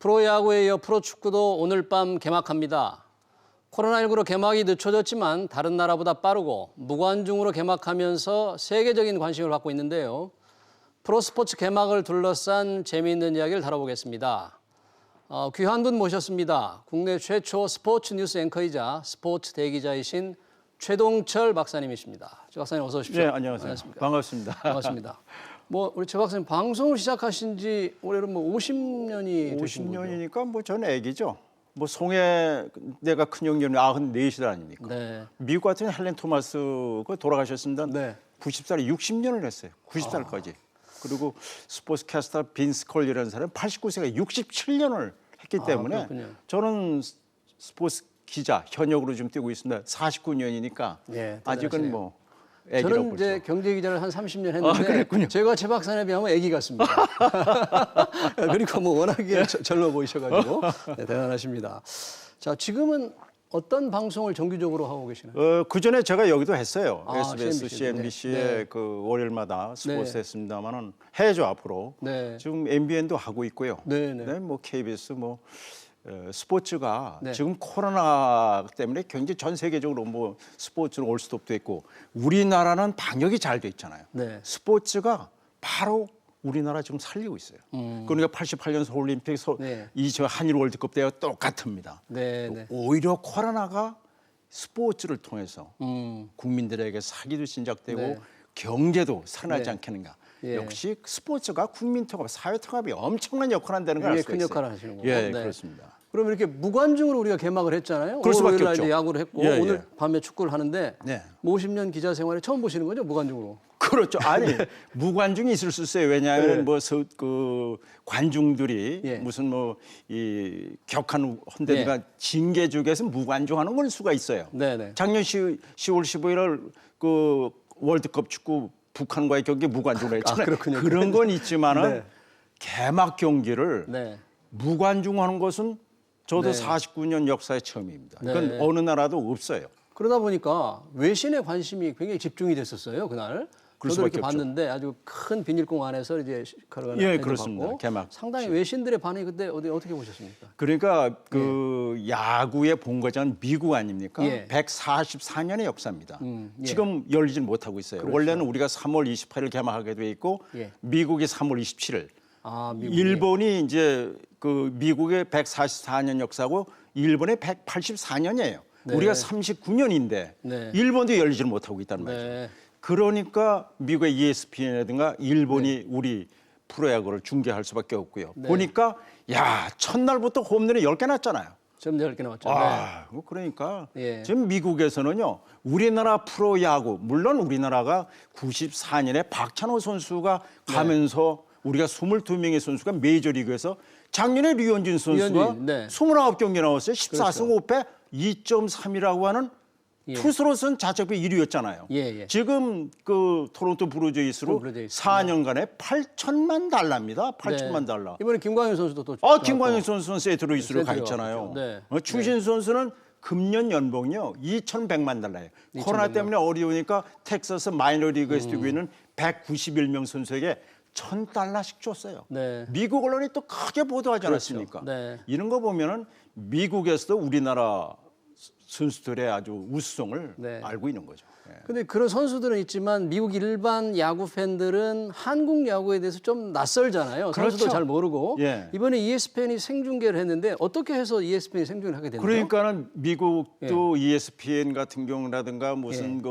프로야구에 이어 프로축구도 오늘 밤 개막합니다. 코로나19로 개막이 늦춰졌지만 다른 나라보다 빠르고 무관중으로 개막하면서 세계적인 관심을 받고 있는데요. 프로스포츠 개막을 둘러싼 재미있는 이야기를 다뤄보겠습니다. 귀한 분 모셨습니다. 국내 최초 스포츠 뉴스 앵커이자 스포츠 대기자이신 최동철 박사님이십니다. 최 박사님 어서 오십시오. 네, 안녕하세요. 안녕하십니까? 반갑습니다. 반갑습니다. 우리 최 박사님 방송을 시작하신 지 올해로 50년이 되신 거죠? 50년이니까 저는 애기죠. 송해 내가 큰형님이 94살 아닙니까? 네. 미국 같은 헬렌 토마스 돌아가셨습니다. 네. 90살에 60년을 했어요. 90살까지. 그리고 스포츠 캐스터 빈스 콜리라는 사람은 89세가 67년을 했기 때문에 그렇군요. 저는 스포츠 기자 현역으로 좀 뛰고 있습니다. 49년이니까 네, 아직은 대단하시네요. 애기라고 저는 보죠. 이제 경제 기자를 한 30년 했는데 그랬군요. 제가 최 박사님에 비하면 애기 같습니다. 그리고 워낙에 젊어 보이셔가지고 네, 대단하십니다. 자, 지금은 어떤 방송을 정규적으로 하고 계시나요? 그 전에 제가 여기도 했어요. SBS, CNBC. CNBC에 네. 그 월요일마다 스포츠 네. 했습니다만은 해야죠 앞으로. 네. 지금 MBN도 하고 있고요. 네, 네. KBS 스포츠가 네. 지금 코로나 때문에 굉장히 전 세계적으로 스포츠는 올스톱도 있고 우리나라는 방역이 잘 돼 있잖아요. 네. 스포츠가 바로 우리나라 지금 살리고 있어요. 그러니까 88년 서울올림픽, 네. 저 한일 월드컵 때와 똑같습니다. 네, 네. 오히려 코로나가 스포츠를 통해서 음, 국민들에게 사기도 진작되고 네. 경제도 살아나지 네. 않겠는가. 예. 역시 스포츠가 국민 통합, 사회 통합이 엄청난 역할을 한다는 걸 알 수가 큰 있어요. 역할을 하시는 거고. 예, 네. 그렇습니다. 그럼 이렇게 무관중으로 우리가 개막을 했잖아요. 그럴 수밖에 5일 날 없죠. 이제 야구를 했고 예, 오늘 예. 밤에 축구를 하는데 네. 50년 기자 생활에 처음 보시는 거죠, 무관중으로? 그렇죠. 아니 무관중이 있을 수 있어요. 왜냐하면 네. 관중들이 예. 무슨 이 격한 헌데다가 징계죽에서 무관중하는 걸 수가 있어요. 네, 네. 작년 10월 15일 그 월드컵 축구 북한과의 경기 무관중으로 했잖아요. 그렇군요. 그런 건 있지만은 네. 개막 경기를 네. 무관중하는 것은 저도 네. 49년 역사의 처음입니다. 네. 그건 어느 나라도 없어요. 그러다 보니까 외신의 관심이 굉장히 집중이 됐었어요, 그날. 그럴 저도 이렇게 수밖에 없죠. 봤는데 아주 큰 비닐봉 안에서 이제 예, 그렇습니다. 개막. 상당히 외신들의 반응이 그때 어떻게 보셨습니까? 그러니까 야구의 본거장은 미국 아닙니까? 예. 144년의 역사입니다. 예. 지금 열리질 못하고 있어요. 그렇죠. 원래는 우리가 3월 28일 개막하게 돼 있고 예. 미국이 3월 27일. 미국이. 일본이 이제 미국의 144년 역사고 일본의 184년이에요. 네. 우리가 39년인데 네. 일본도 열리질 못하고 있다는 말이죠. 네. 그러니까 미국의 ESPN이라든가 일본이 우리 프로야구를 중계할 수밖에 없고요. 네. 보니까 첫날부터 홈런이 10개 났잖아요. 좀 10개 나왔죠. 그러니까 예. 지금 미국에서는요. 우리나라 프로야구 물론 우리나라가 94년에 박찬호 선수가 가면서 우리가 22명의 선수가 메이저리그에서 작년에 류현진 선수가 류현진, 네. 29경기 나왔어요. 14승 5패 2.3이라고 하는 예. 투수로서는 자책비 1위였잖아요. 예. 지금 토론토 브루제이스로 브루제이스. 4년간에 8천만 달러입니다. 8천만 달러. 이번에 김광현 선수도 또 김광현 선수는 세트루이스로 가 세트로 있잖아요. 갔죠. 네. 추신 선수는 금년 연봉이요 2,100만 달러예요. 코로나 때문에 어려우니까 텍사스 마이너리그에서 뛰고 있는 191명 선수에게 1,000달러씩 줬어요. 네. 미국 언론이 또 크게 보도하지 그렇죠. 않았습니까? 네. 이런 거 보면은 미국에서도 우리나라 선수들의 아주 우수성을 네. 알고 있는 거죠. 예. 근데 그런 선수들은 있지만 미국 일반 야구 팬들은 한국 야구에 대해서 좀 낯설잖아요. 선수도 그렇죠. 잘 모르고. 예. 이번에 ESPN이 생중계를 했는데 어떻게 해서 ESPN이 생중계를 하게 됐나요? 그러니까는 미국도 ESPN 같은 경우라든가 무슨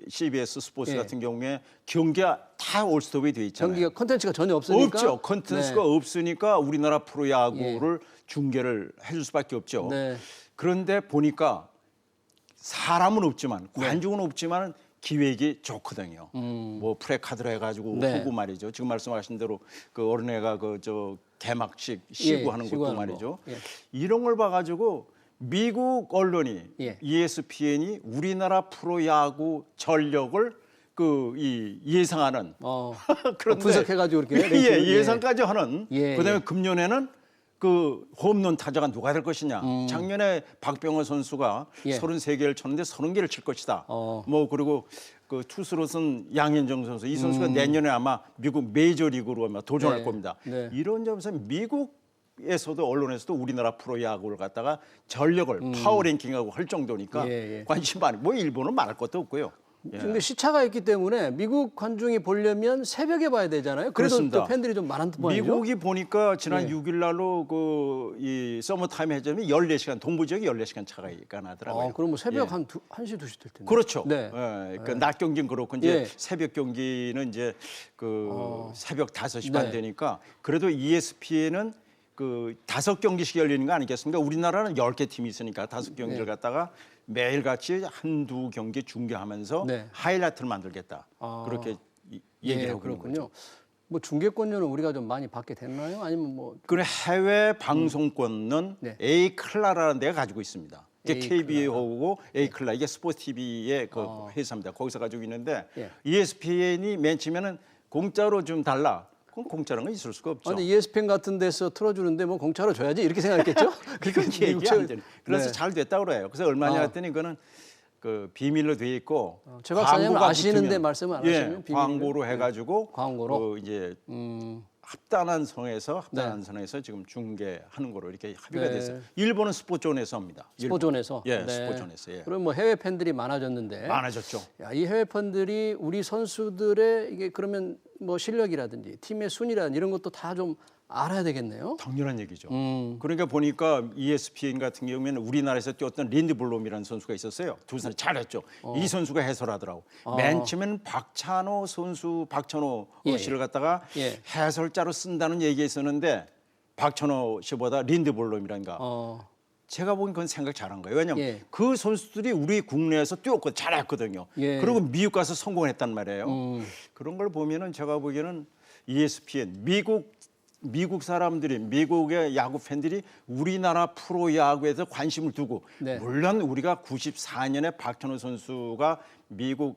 CBS 스포츠 예. 같은 경우에 경기가 다 올스톱이 돼 있잖아요. 경기가 컨텐츠가 전혀 없으니까. 없죠. 컨텐츠가 네. 없으니까 우리나라 프로야구를 중계를 해줄 수밖에 없죠. 네. 그런데 보니까 사람은 없지만 관중은 없지만 기획이 좋거든요. 프레카드로 해가지고 네. 하고 말이죠. 지금 말씀하신 대로 그 어린애가 개막식 시구 하는 것도 시구하는 말이죠. 거. 예. 이런 걸 봐가지고 미국 언론이 예. ESPN이 우리나라 프로야구 전력을 예상하는 그런데 분석해가지고 이렇게 예상까지 하는. 예, 그다음에 예. 금년에는 홈런 타자가 누가 될 것이냐. 작년에 박병호 선수가 예. 33개를 쳤는데 30개를 칠 것이다. 그리고 투수로서는 양현종 선수. 이 선수가 내년에 아마 미국 메이저리그로 아마 도전할 네. 겁니다. 네. 이런 점에서 미국 미국에서도 언론에서도 우리나라 프로야구를 갖다가 전력을 파워 랭킹하고 할 정도니까 예, 예. 관심 많이. 뭐 일본은 말할 것도 없고요. 예. 근데 시차가 있기 때문에 미국 관중이 보려면 새벽에 봐야 되잖아요. 그래도 그렇습니다. 또 팬들이 좀 많은 모양이죠. 미국이 보니까 지난 예. 6일 날로 이 서머타임 해점이 14시간 동부 지역이 14시간 차이가 나더라고요. 그럼 뭐 새벽 예. 한 1시, 2시 될 텐데. 그렇죠. 네. 예, 낮 경기는 그렇고 이제 예. 새벽 경기는 이제 새벽 5시 반 네. 되니까 그래도 ESPN은 5경기씩 열리는 거 아니겠습니까? 우리나라는 10개 팀이 있으니까 5경기를 네. 갖다가 매일같이 한두 경기 중계하면서 네. 하이라이트를 만들겠다. 그렇게 얘기를 하고 있는 거죠. 그렇군요. 뭐 중계권료는 우리가 좀 많이 받게 됐나요? 아니면 뭐 그래 해외 방송권은 네. A클라라는 데가 가지고 있습니다. 이게 A클라라. KBO고 A클라 이게 스포츠 TV의 그 회사입니다. 거기서 가지고 있는데 예. ESPN이 맨 처음에는 공짜로 좀 달라. 그럼 공짜라는 건 있을 수가 없죠. 근데 ESPN 같은 데서 틀어주는데 뭐 공짜로 줘야지 이렇게 생각했겠죠? 그건 얘기 안 되는. 그래서 네. 잘 됐다 그래요. 그래서 얼마냐 했더니 그거는 비밀로 돼 있고 제 박사님은 광고가 아시는데 붙으면, 말씀을 안 하시면 비밀이에요? 광고로 해가지고 광고로? 이제 합단한 선에서 지금 중계하는 거로 이렇게 합의가 네. 됐어요. 일본은 스포존에서 합니다. 일본. 스포존에서. 예, 스포존에서. 예. 그럼 뭐 해외 팬들이 많아졌는데. 많아졌죠. 야, 이 해외 팬들이 우리 선수들의 이게 그러면 뭐 실력이라든지 팀의 순위라든지 이런 것도 다 좀 알아야 되겠네요. 당연한 얘기죠. 그러니까 보니까 ESPN 같은 경우에는 우리나라에서 뛰었던 린드블롬이라는 선수가 있었어요. 두 선수 잘했죠. 이 선수가 해설하더라고. 맨 처음에는 박찬호 예. 씨를 갖다가 예. 해설자로 쓴다는 얘기가 있었는데 박찬호 씨보다 린드블롬이란가. 제가 보기엔 그건 생각 잘한 거예요. 왜냐하면 예. 그 선수들이 우리 국내에서 뛰었고 잘했거든요. 예. 그리고 미국 가서 성공했단 말이에요. 그런 걸 보면은 제가 보기에는 ESPN 미국 사람들이 미국의 야구 팬들이 우리나라 프로 야구에서 관심을 두고 네. 물론 우리가 94년에 박찬호 선수가 미국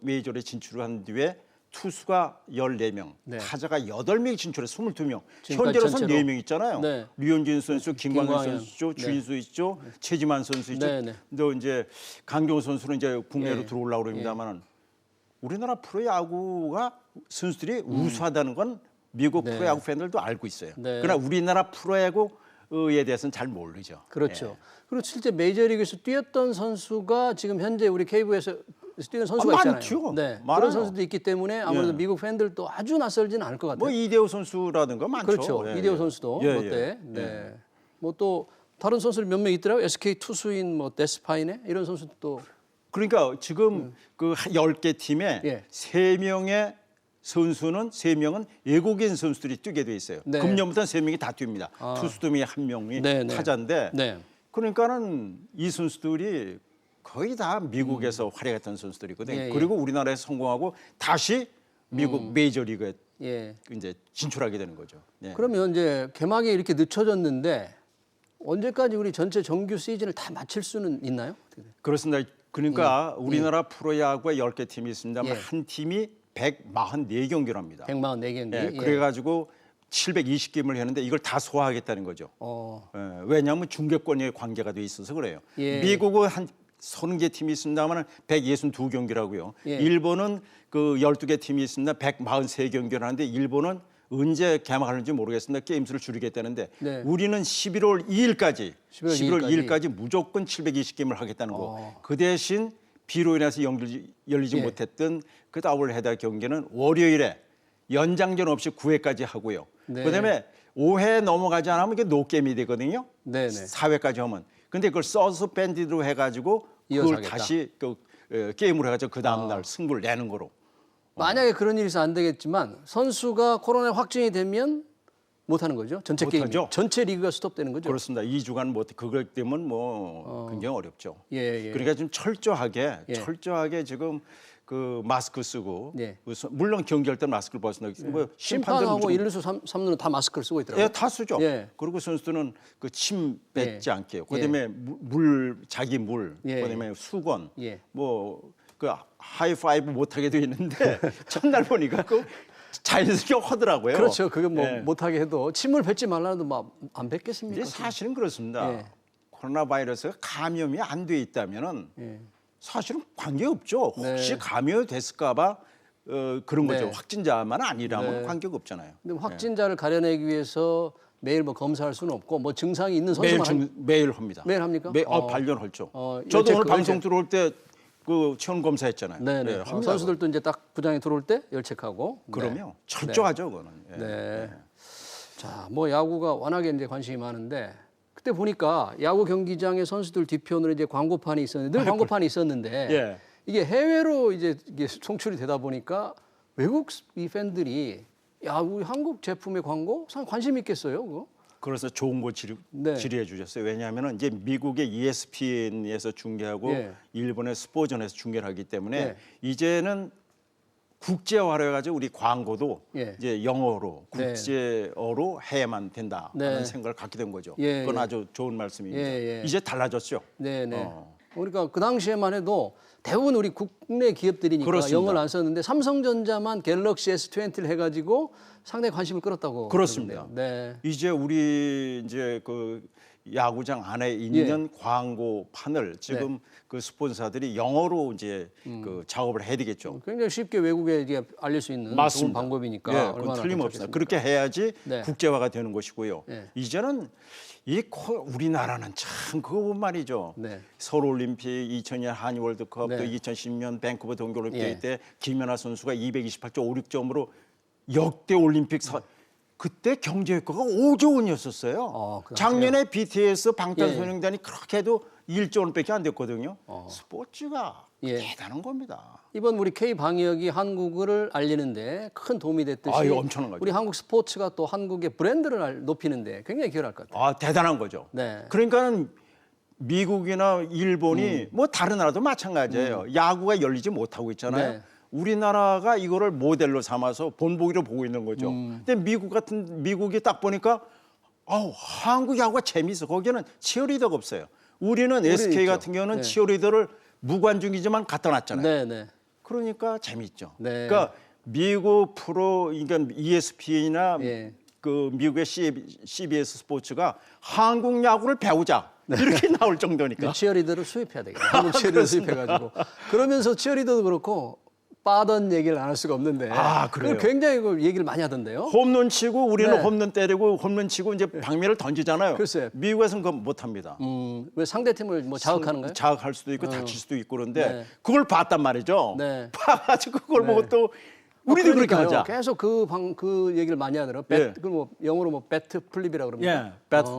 메이저에 진출한 뒤에 투수가 14명, 네. 타자가 8명이 진출해서 22명. 지금까지 현재로서는 전체로. 4명 있잖아요. 네. 류현진 선수, 김광현 김광현. 선수 있죠, 네. 주인수 있죠, 최지만 선수 있죠. 네, 네. 또 이제 강경호 선수는 이제 국내로 예. 들어오려고 그럽니다만은 우리나라 프로야구가 선수들이 우수하다는 건 미국 네. 프로야구 팬들도 알고 있어요. 네. 그러나 우리나라 프로야구에 대해서는 잘 모르죠. 그렇죠. 그리고 실제 메이저리그에서 뛰었던 선수가 지금 현재 우리 KBO에서 뛰는 선수가 있잖아요. 많죠. 네. 많아요. 그런 선수도 있기 때문에 아무래도 예. 미국 팬들도 아주 낯설지는 않을 것 같아요. 뭐 이대호 선수라든가 많죠. 그렇죠. 예, 이대호 예. 선수도 예, 롯데. 예. 네. 뭐 또 다른 선수들 몇 명 있더라고요. SK 투수인 뭐 데스파이네 이런 선수도 또 그러니까 지금 그 10개 팀에 예. 3명의 선수는 3명은 외국인 선수들이 뛰게 돼 있어요. 네. 금년부터는 3명이 다 뜁니다. 투수 등이 1명이 네, 네. 타자인데 네. 그러니까는 이 선수들이 거의 다 미국에서 활약했던 선수들이거든요. 예, 예. 그리고 우리나라에서 성공하고 다시 미국 메이저리그에 예. 이제 진출하게 되는 거죠. 예. 그러면 이제 개막이 이렇게 늦춰졌는데 언제까지 우리 전체 정규 시즌을 다 마칠 수는 있나요? 어떻게 돼요? 그렇습니다. 그러니까 우리나라 프로야구에 10개 팀이 있습니다만 예. 한 팀이 144경기를 합니다. 144경기. 예, 그래가지고 720게임을 했는데 이걸 다 소화하겠다는 거죠. 예, 왜냐하면 중계권의 관계가 돼 있어서 그래요. 예. 미국은 한 30개 팀이 있습니다만 162경기라고요. 예. 일본은 그 12개 팀이 있습니다. 143경기를 하는데 일본은 언제 개막하는지 모르겠습니다. 게임 수를 줄이겠다는데 네. 우리는 11월 2일까지 11월 2일까지 무조건 720게임을 하겠다는 거. 그 대신 비로 인해서 열리지 예. 못했던 그 더블헤더 경기는 월요일에 연장전 없이 9회까지 하고요. 네. 그다음에 5회 넘어가지 않으면 이게 노게임이 되거든요. 네네. 4회까지 하면. 근데 그걸 서스펜디드로 해가지고 이어서 그걸 하겠다. 다시 게임으로 해가지고 그 다음 날 승부를 내는 거로. 만약에 그런 일이 있어 안 되겠지만 선수가 코로나 확진이 되면 못 하는 거죠. 전체 게임. 못하죠. 전체 리그가 스톱되는 거죠. 그렇습니다. 2주간 못 그걸 때문에 뭐 굉장히 어렵죠. 예, 예. 그러니까 좀 철저하게 예. 지금 그 마스크 쓰고 예. 물론 경기할 때 마스크를 벗는다. 뭐 심판하고 1, 2수, 3루는 다 마스크를 쓰고 있더라고요. 예, 다 쓰죠. 예. 그리고 선수들은 그 침 뱉지 예. 않게요. 그다음에 자기 물, 예. 그다음에 수건, 예. 뭐 그 하이파이브 못 하게 돼 있는데 첫날 보니까 그 자연스럽게 하더라고요. 그렇죠. 그게 뭐 예. 못하게 해도 침을 뱉지 말라도 막 안 뱉겠습니까? 이제 사실은 그렇습니다. 예. 코로나 바이러스가 감염이 안 돼 있다면은 예. 사실은 관계 없죠. 혹시 네. 감염이 됐을까봐 그런 거죠. 네. 확진자만 아니라면 네. 관계가 없잖아요. 근데 확진자를 가려내기 위해서 매일 뭐 검사할 수는 없고 뭐 증상이 있는 선수만 매일 합니다. 매일 합니까? 발견하죠. 열 저도 체크, 오늘 방송 열 들어올 때 그 체온 검사했잖아요. 네네. 합니다. 선수들도 이제 딱 부장에 들어올 때 열 체크하고. 그럼요. 철저하죠, 그거는. 예. 네. 자, 뭐 야구가 워낙에 이제 관심이 많은데 그때 보니까 야구 경기장의 선수들 뒤편으로 이제 광고판이 있었는데 늘 광고판이 있었는데 예. 이게 해외로 이제 이게 송출이 되다 보니까 외국 이 팬들이 야, 우리 한국 제품의 광고 상 관심 있겠어요, 그거? 그래서 좋은 거 네. 질의해 주셨어요. 왜냐하면 이제 미국의 ESPN에서 중계하고 예. 일본의 스포전에서 중계를 하기 때문에 예. 이제는 국제화를 해가지고 우리 광고도 예. 이제 영어로 네. 국제어로 해야만 된다는 네. 생각을 갖게 된 거죠. 예, 그건 예. 아주 좋은 말씀입니다. 예, 예. 이제 달라졌죠. 네네. 어. 그러니까 그 당시에만 해도 대부분 우리 국내 기업들이니까 그렇습니다. 영어를 안 썼는데 삼성전자만 갤럭시 S20를 해가지고 상당히 관심을 끌었다고 그렇습니다. 그러는데요. 네. 이제 우리 이제 그 야구장 안에 있는 광고판을 지금 그 스폰서들이 영어로 이제 그 작업을 해야 되겠죠. 굉장히 쉽게 외국에 이게 알릴 수 있는 좋은 맞습니다. 방법이니까 예, 얼마나 그건 틀림없습니다. 괜찮겠습니까? 그렇게 해야지 네. 국제화가 되는 것이고요. 예. 이제는 우리나라는 참 그거 말이죠. 네. 서울올림픽, 2002년 한일 월드컵, 네. 또 2010년 밴쿠버 동계올림픽 예. 때 김연아 선수가 228.56점으로 역대 올림픽 그때 경제 효과가 5조 원이었었어요. 그 작년에 BTS 방탄소년단이 그렇게 해도 1조 원밖에 안 됐거든요. 스포츠가 예. 대단한 겁니다. 이번 우리 K 방역이 한국을 알리는데 큰 도움이 됐듯이 아, 이거 엄청난 거죠. 우리 한국 스포츠가 또 한국의 브랜드를 높이는데 굉장히 기여할 것 같아요. 아, 대단한 거죠. 네. 그러니까는 미국이나 일본이 뭐 다른 나라도 마찬가지예요. 야구가 열리지 못하고 있잖아요. 네. 우리나라가 이거를 모델로 삼아서 본보기로 보고 있는 거죠. 근데 미국이 딱 보니까 한국 야구가 재미있어. 거기는 치어리더가 없어요. 우리는 SK 있죠. 같은 경우는 네. 치어리더를 무관중이지만 갖다 놨잖아요. 네, 네. 그러니까 재미있죠. 네. 그러니까 미국 프로 그러니까 ESPN이나 예. 그 미국의 CBS 스포츠가 한국 야구를 배우자 이렇게 나올 정도니까. 치어리더를 수입해야 되겠다. 한국 치어리더 수입해가지고 그러면서 치어리더도 그렇고 빠던 얘기를 안 할 수가 없는데. 아, 그래요? 굉장히 그 얘기를 많이 하던데요. 홈런 치고 우리는 네. 홈런 때리고 홈런 치고 이제 방면을 던지잖아요. 글쎄요. 미국에서는 그건 못 합니다. 왜 상대 팀을 뭐 자극하는 거예요? 자극할 수도 있고 다칠 수도 있고 그런데 네. 그걸 봤단 말이죠. 네. 봐가지고 그걸 보고 또 우리도 그렇게 그러니까요. 하자. 계속 그 얘기를 많이 하더라고요. 예. 그뭐 영어로 뭐 배트 플립이라고 그럽니다. 예, 배트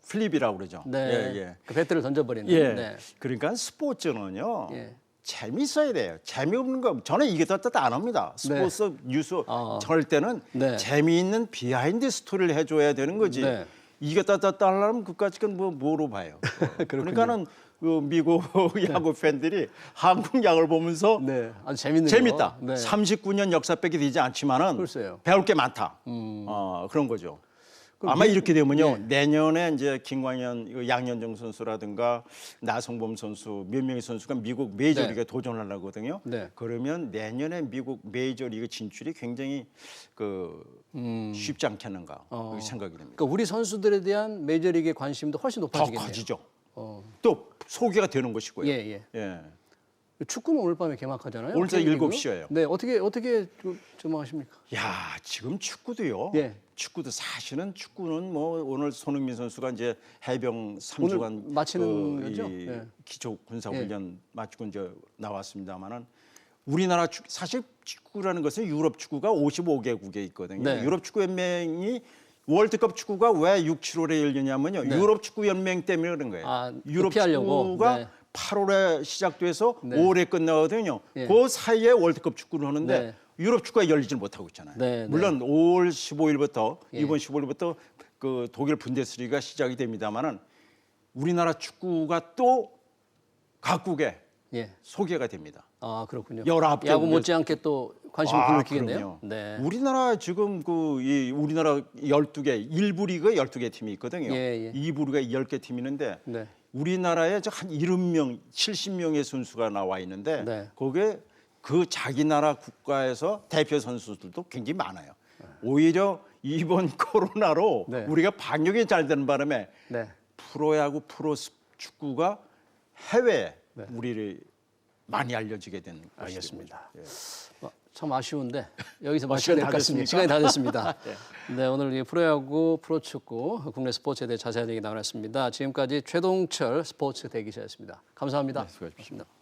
플립이라고 그러죠. 네. 예, 예. 그 배트를 던져버리는. 예. 네. 그러니까 스포츠는요. 예. 재밌어야 돼요. 재미없는 거 저는 이겼다 안 합니다. 스포츠 뉴스 절 때는 네. 재미있는 비하인드 스토리를 해줘야 되는 거지. 네. 이겼다 하려면 그까짓 뭐로 봐요. 그러니까는 그 미국 야구 팬들이 한국 야구를 보면서 네. 아주 재밌는 재밌다. 거. 네. 39년 역사밖에 되지 않지만은 글쎄요. 배울 게 많다. 그런 거죠. 아마 이렇게 되면요 내년에 이제 김광현, 양현종 선수라든가 나성범 선수 몇 명의 선수가 미국 메이저리그에 도전을 하거든요. 네. 그러면 내년에 미국 메이저리그 진출이 굉장히 쉽지 않겠는가 그렇게 생각이 됩니다. 그러니까 우리 선수들에 대한 메이저리그의 관심도 훨씬 더 높아지겠네요. 커지죠. 또 소개가 되는 것이고요. 예, 예. 예. 축구는 오늘 밤에 개막하잖아요. 오늘 새벽 K리그. 7시예요. 네, 어떻게 전망하십니까? 야, 지금 축구도요. 예. 축구도 사실은 축구는 뭐 오늘 손흥민 선수가 이제 해병 3주간 오늘 마치는 거죠? 예. 기초 군사 훈련 마치고 이제 나왔습니다만은 우리나라 사실 축구라는 것은 유럽 축구가 55개국에 있거든요. 네. 유럽 축구 연맹이 월드컵 축구가 왜 6, 7월에 열리냐면요. 유럽 축구 연맹 때문에 그런 거예요. 아, 유럽 피하려고? 축구가 네. 8월에 시작돼서 네. 5월에 끝나거든요. 예. 그 사이에 월드컵 축구를 하는데 네. 유럽 축구가 열리질 못하고 있잖아요. 네, 네. 물론 5월 15일부터 예. 이번 15일부터 그 독일 분데스리가 시작이 됩니다만은 우리나라 축구가 또 각국에 예. 소개가 됩니다. 아, 그렇군요. 19개 야구 못지않게 또 관심을 불러일으키겠네요. 그럼요. 네. 우리나라 지금 우리나라 12개 1부 리그 12개 팀이 있거든요. 예, 예. 2부 리그가 10개 팀이 있는데 네. 우리나라에 한 70명, 70명의 선수가 나와 있는데 네. 거기에 그 자기 나라 국가에서 대표 선수들도 굉장히 많아요. 오히려 이번 코로나로 네. 우리가 방역이 잘 되는 바람에 네. 프로야구, 프로 축구가 해외에 네. 우리를 많이 알려지게 된 것이죠. 알겠습니다. 예. 참 아쉬운데 여기서 마쳐야 될 것 같습니다. 됐습니까? 시간이 다 됐습니다. 네, 오늘 이 프로야구, 프로축구, 국내 스포츠에 대해 자세한 얘기 나눴습니다. 지금까지 최동철 스포츠 대기자였습니다. 감사합니다. 수고하셨습니다.